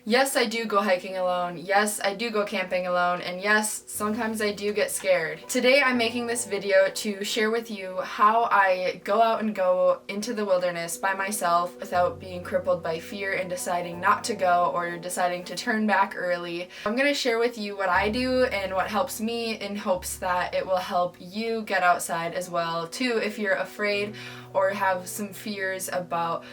Yes, I do go hiking alone. Yes, I do go camping alone. And yes, sometimes I do get scared. Today I'm making this video to share with you how I go into the wilderness by myself without being crippled by fear and deciding not to go or deciding to turn back early. I'm going to share with you what I do and what helps me in hopes that it will help you get outside as well too if you're afraid or have some fears about,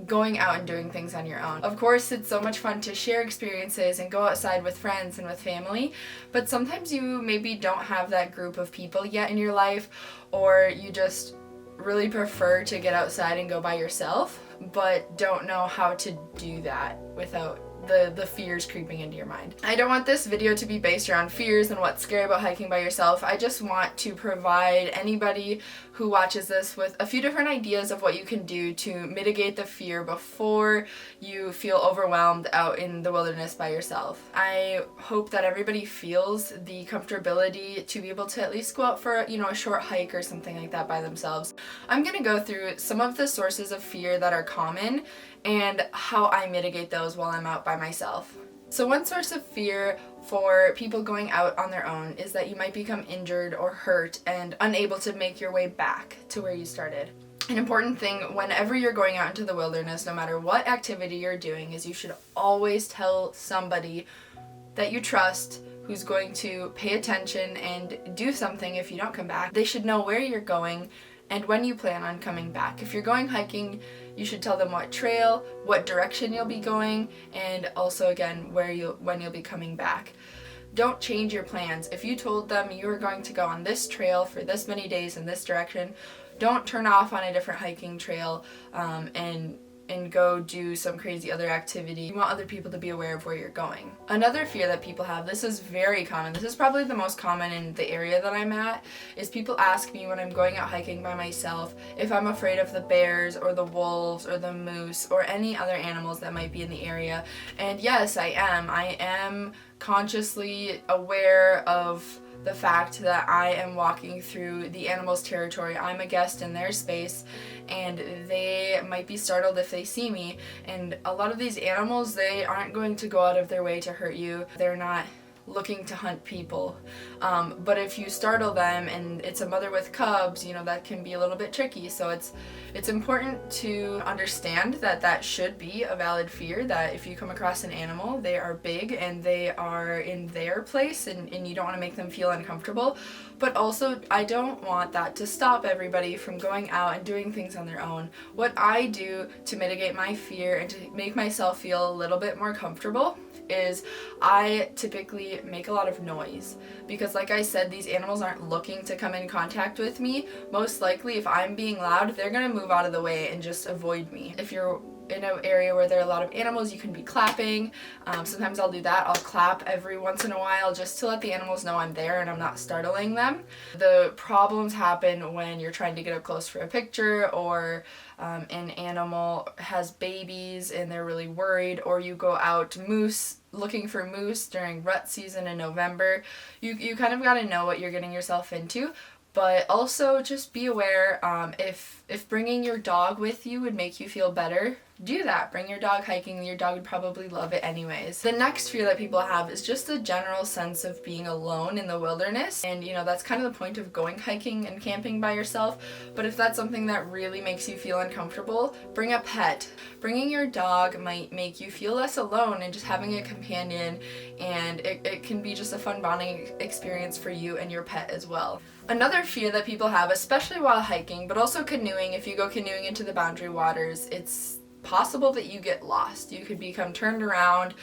going out and doing things on your own. Of course, it's so much fun to share experiences and go outside with friends and with family, but sometimes you maybe don't have that group of people yet in your life, or you just really prefer to get outside and go by yourself, but don't know how to do that without the fears creeping into your mind. I don't want this video to be based around fears and what's scary about hiking by yourself. I just want to provide anybody who watches this with a few different ideas of what you can do to mitigate the fear before you feel overwhelmed out in the wilderness by yourself. I hope that everybody feels the comfortability to be able to at least go out for, a short hike or something like that by themselves. I'm going to go through some of the sources of fear that are common and how I mitigate those while I'm out by myself. So one source of fear for people going out on their own is that you might become injured or hurt and unable to make your way back to where you started. An important thing whenever you're going out into the wilderness, no matter what activity you're doing, is you should always tell somebody that you trust who's going to pay attention and do something if you don't come back. They should know where you're going and when you plan on coming back. If you're going hiking, you should tell them what trail, what direction you'll be going, and also again when you'll be coming back. Don't change your plans. If you told them you were going to go on this trail for this many days in this direction, don't turn off on a different hiking trail and go do some crazy other activity. You want other people to be aware of where you're going. Another fear that people have, this is very common, this is probably the most common in the area that I'm at, is people ask me when I'm going out hiking by myself if I'm afraid of the bears or the wolves or the moose or any other animals that might be in the area. And yes, I am. I am consciously aware of the fact that I am walking through the animals' territory. I'm a guest in their space, and they might be startled if they see me. And a lot of these animals, they aren't going to go out of their way to hurt you. They're not looking to hunt people. But if you startle them and it's a mother with cubs, that can be a little bit tricky. So it's important to understand that should be a valid fear, that if you come across an animal, they are big and they are in their place and you don't want to make them feel uncomfortable. But also, I don't want that to stop everybody from going out and doing things on their own. What I do to mitigate my fear and to make myself feel a little bit more comfortable is I typically make a lot of noise, because like I said, these animals aren't looking to come in contact with me. Most likely, if I'm being loud, they're gonna move out of the way and just avoid me. If you're in an area where there are a lot of animals, you can be clapping. Sometimes I'll do that. I'll clap every once in a while just to let the animals know I'm there and I'm not startling them. The problems happen when you're trying to get up close for a picture, or an animal has babies and they're really worried, or you go out looking for moose during rut season in November. You kind of got to know what you're getting yourself into. But also just be aware, if bringing your dog with you would make you feel better, do that. Bring your dog hiking. Your dog would probably love it anyways. The next fear that people have is just the general sense of being alone in the wilderness. And that's kind of the point of going hiking and camping by yourself. But if that's something that really makes you feel uncomfortable, bring a pet. Bringing your dog might make you feel less alone, and just having a companion, and it can be just a fun bonding experience for you and your pet as well. Another fear that people have, especially while hiking, but also canoeing, if you go canoeing into the Boundary Waters, it's possible that you get lost. You could become turned around,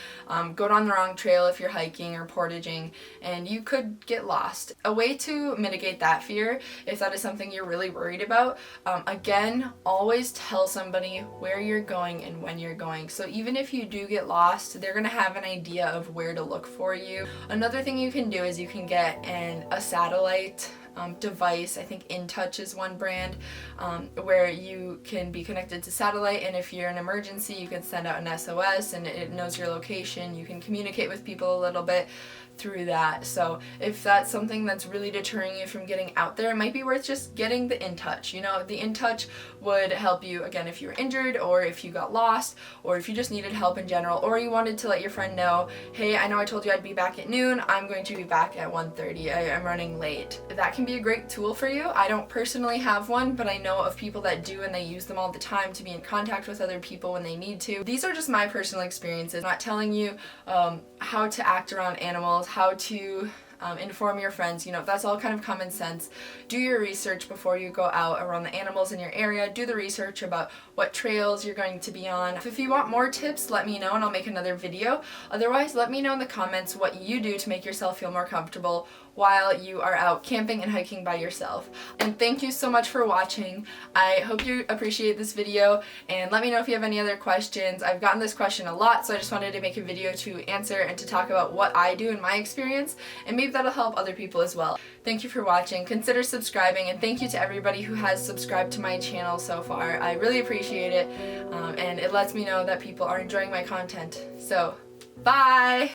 go down the wrong trail if you're hiking or portaging, and you could get lost. A way to mitigate that fear, if that is something you're really worried about, again, always tell somebody where you're going and when you're going. So even if you do get lost, they're going to have an idea of where to look for you. Another thing you can do is you can get a satellite device. I think InTouch is one brand, where you can be connected to satellite, and if you're in an emergency, you can send out an SOS and it knows your location. You can communicate with people a little bit through that. So if that's something that's really deterring you from getting out there, it might be worth just getting the InTouch. You know, the InTouch would help you, again, if you were injured, or if you got lost, or if you just needed help in general, or you wanted to let your friend know, hey, I know I told you I'd be back at noon, I'm going to be back at 1:30, I'm running late. That can be a great tool for you. I don't personally have one, but I know of people that do, and they use them all the time to be in contact with other people when they need to. These are just my personal experiences. I'm not telling you how to act around animals, how to inform your friends. You know, that's all kind of common sense. Do your research before you go out around the animals in your area. Do the research about what trails you're going to be on. If you want more tips, let me know and I'll make another video. Otherwise, let me know in the comments what you do to make yourself feel more comfortable while you are out camping and hiking by yourself. And thank you so much for watching. I hope you appreciate this video, and let me know if you have any other questions. I've gotten this question a lot, so I just wanted to make a video to answer and to talk about what I do in my experience, and maybe that'll help other people as well. Thank you for watching. Consider subscribing, and thank you to everybody who has subscribed to my channel so far. I really appreciate it, and it lets me know that people are enjoying my content. So, bye!